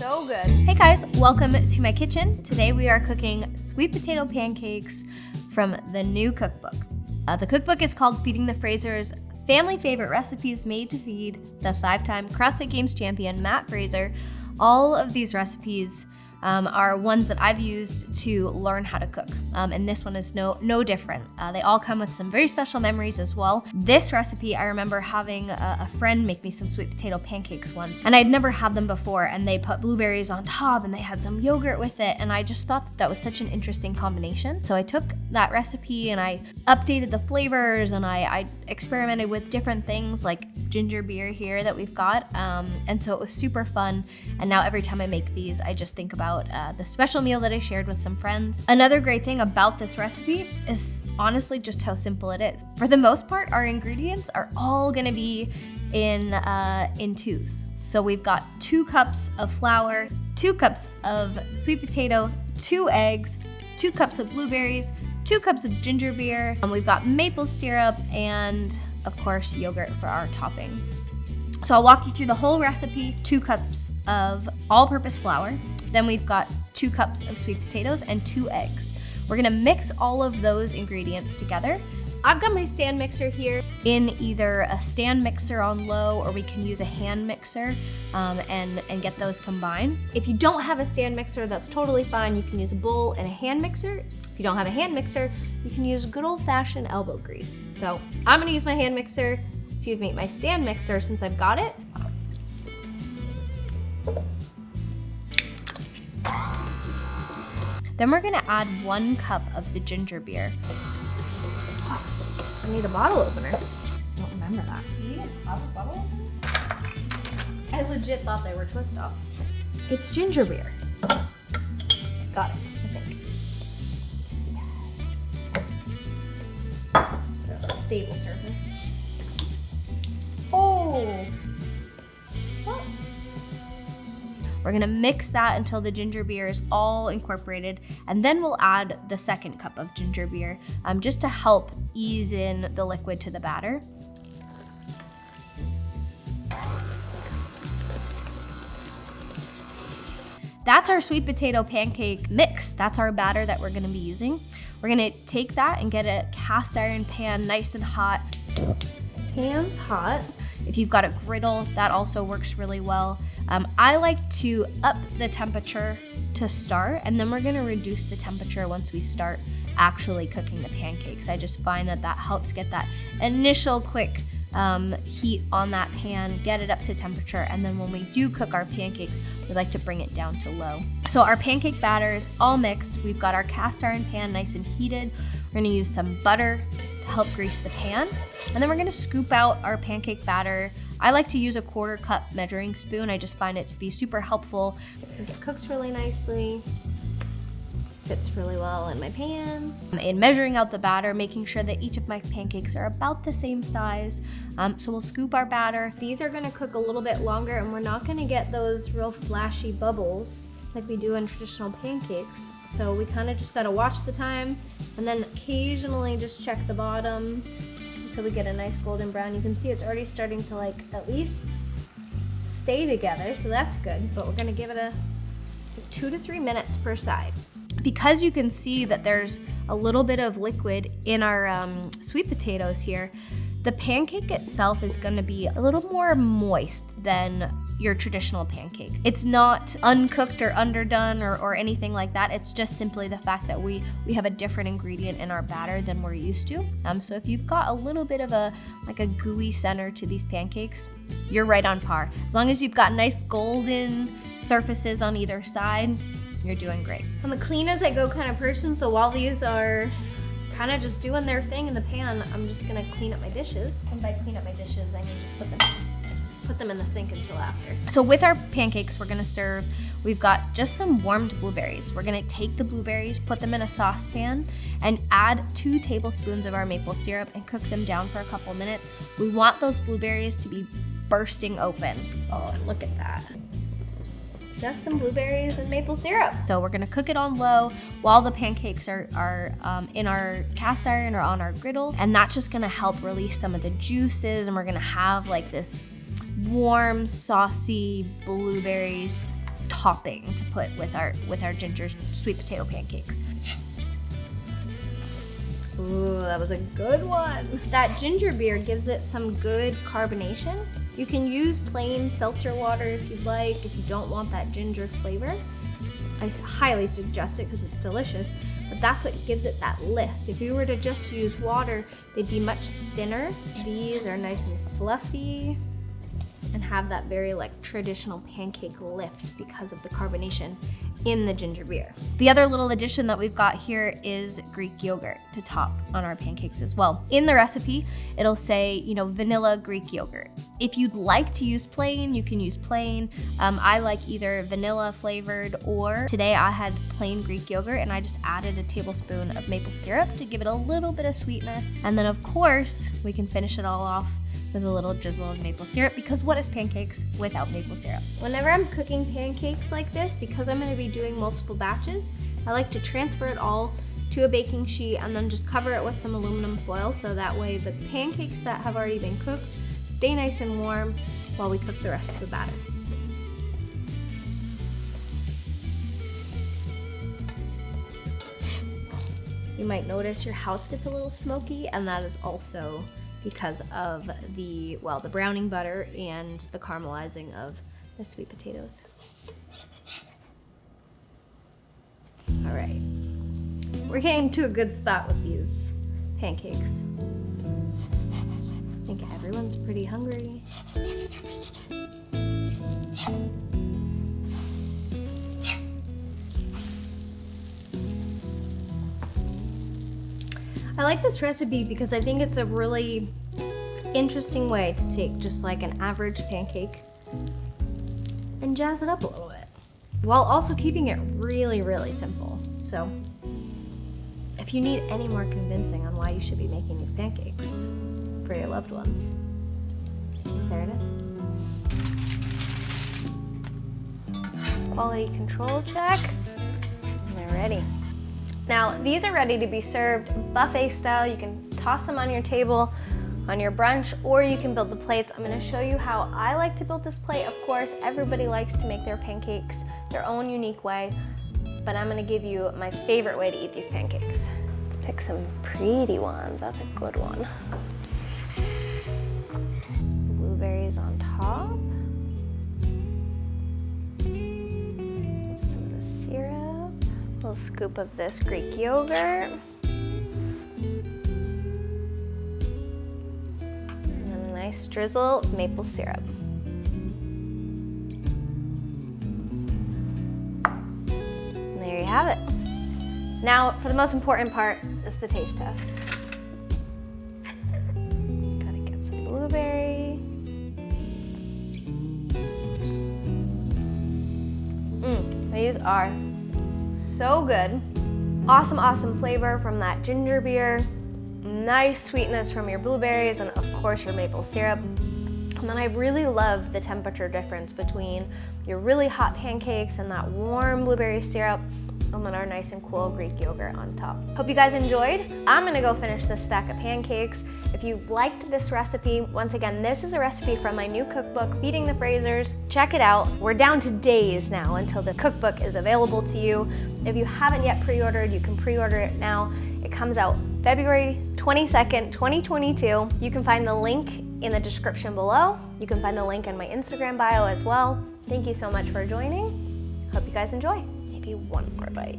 so good. Hey guys, welcome to my kitchen. Today we are cooking sweet potato pancakes from the new cookbook. The cookbook is called Feeding the Frasers, family favorite recipes made to feed the 5-time CrossFit Games champion, Matt Fraser. All of these recipes are ones that I've used to learn how to cook. And this one is no different. They all come with some very special memories as well. This recipe, I remember having a friend make me some sweet potato pancakes once, and I'd never had them before, and they put blueberries on top and they had some yogurt with it, and I just thought that was such an interesting combination. So I took that recipe and I updated the flavors, and I experimented with different things like ginger beer here that we've got. And so it was super fun. And now every time I make these, I just think about the special meal that I shared with some friends. Another great thing about this recipe is honestly just how simple it is. For the most part, our ingredients are all gonna be in twos. So we've got 2 cups of flour, 2 cups of sweet potato, 2 eggs, 2 cups of blueberries, 2 cups of ginger beer. We've got maple syrup and of course yogurt for our topping. So I'll walk you through the whole recipe. 2 cups of all-purpose flour. Then we've got 2 cups of sweet potatoes and 2 eggs. We're gonna mix all of those ingredients together. I've got my stand mixer here in either a stand mixer on low, or we can use a hand mixer and get those combined. If you don't have a stand mixer, that's totally fine. You can use a bowl and a hand mixer. If you don't have a hand mixer, you can use good old-fashioned elbow grease. So I'm gonna use my my stand mixer since I've got it. Then we're gonna add 1 cup of the ginger beer. Oh, I need a bottle opener. I don't remember that. You need a bottle opener? I legit thought they were twist off. It's ginger beer. Got it, I think. A stable surface. Oh! What? We're gonna mix that until the ginger beer is all incorporated, and then we'll add the 2nd cup of ginger beer just to help ease in the liquid to the batter. That's our sweet potato pancake mix. That's our batter that we're gonna be using. We're gonna take that and get a cast iron pan nice and hot. Pan's hot. If you've got a griddle, that also works really well. I like to up the temperature to start, and then we're gonna reduce the temperature once we start actually cooking the pancakes. I just find that helps get that initial quick heat on that pan, get it up to temperature, and then when we do cook our pancakes, we like to bring it down to low. So our pancake batter is all mixed. We've got our cast iron pan nice and heated. We're gonna use some butter to help grease the pan, and then we're gonna scoop out our pancake batter. I like to use a 1/4 cup measuring spoon. I just find it to be super helpful. I think it cooks really nicely. Fits really well in my pan. In measuring out the batter, making sure that each of my pancakes are about the same size. So we'll scoop our batter. These are gonna cook a little bit longer, and we're not gonna get those real flashy bubbles like we do in traditional pancakes. So we kind of just gotta watch the time, and then occasionally just check the bottoms until we get a nice golden brown. You can see it's already starting to at least stay together, so that's good. But we're gonna give it 2 to 3 minutes per side. Because you can see that there's a little bit of liquid in our sweet potatoes here, the pancake itself is gonna be a little more moist than your traditional pancake. It's not uncooked or underdone or anything like that. It's just simply the fact that we have a different ingredient in our batter than we're used to. So if you've got a little bit of a gooey center to these pancakes, you're right on par. As long as you've got nice golden surfaces on either side, you're doing great. I'm a clean as I go kind of person, so while these are kind of just doing their thing in the pan, I'm just gonna clean up my dishes. And by clean up my dishes, I mean just put them in the sink until after. So with our pancakes we're gonna serve, we've got just some warmed blueberries. We're gonna take the blueberries, put them in a saucepan, and add 2 tablespoons of our maple syrup and cook them down for a couple minutes. We want those blueberries to be bursting open. Oh, look at that. Just some blueberries and maple syrup. So we're gonna cook it on low while the pancakes are in our cast iron or on our griddle, and that's just gonna help release some of the juices, and we're gonna have this warm, saucy blueberries topping to put with our ginger sweet potato pancakes. Ooh, that was a good one. That ginger beer gives it some good carbonation. You can use plain seltzer water if you'd like, if you don't want that ginger flavor. I highly suggest it because it's delicious, but that's what gives it that lift. If you were to just use water, they'd be much thinner. These are nice and fluffy and have that very like traditional pancake lift because of the carbonation in the ginger beer. The other little addition that we've got here is Greek yogurt to top on our pancakes as well. In the recipe, it'll say, vanilla Greek yogurt. If you'd like to use plain, you can use plain. I like either vanilla flavored, or today I had plain Greek yogurt and I just added a tablespoon of maple syrup to give it a little bit of sweetness. And then of course, we can finish it all off with a little drizzle of maple syrup, because what is pancakes without maple syrup? Whenever I'm cooking pancakes like this, because I'm gonna be doing multiple batches, I like to transfer it all to a baking sheet and then just cover it with some aluminum foil, so that way the pancakes that have already been cooked stay nice and warm while we cook the rest of the batter. You might notice your house gets a little smoky, and that is also because of the browning butter and the caramelizing of the sweet potatoes. All right, we're getting to a good spot with these pancakes. I think everyone's pretty hungry. I like this recipe because I think it's a really interesting way to take just like an average pancake and jazz it up a little bit, while also keeping it really, really simple. So if you need any more convincing on why you should be making these pancakes for your loved ones, there it is. Quality control check, and they're ready. Now, these are ready to be served buffet style. You can toss them on your table, on your brunch, or you can build the plates. I'm gonna show you how I like to build this plate. Of course, everybody likes to make their pancakes their own unique way, but I'm gonna give you my favorite way to eat these pancakes. Let's pick some pretty ones. That's a good one. Blueberries on top. Some of the syrup. A little scoop of this Greek yogurt. And a nice drizzle of maple syrup. And there you have it. Now, for the most important part, is the taste test. Gotta get some blueberry. These are so good. Awesome, awesome flavor from that ginger beer. Nice sweetness from your blueberries, and of course your maple syrup. And then I really love the temperature difference between your really hot pancakes and that warm blueberry syrup, and then our nice and cool Greek yogurt on top. Hope you guys enjoyed. I'm gonna go finish this stack of pancakes. If you liked this recipe, once again, this is a recipe from my new cookbook, Feeding the Frasers. Check it out. We're down to days now until the cookbook is available to you. If you haven't yet pre-ordered, you can pre-order it now. It comes out February 22nd, 2022. You can find the link in the description below. You can find the link in my Instagram bio as well. Thank you so much for joining. Hope you guys enjoy. Maybe one more bite.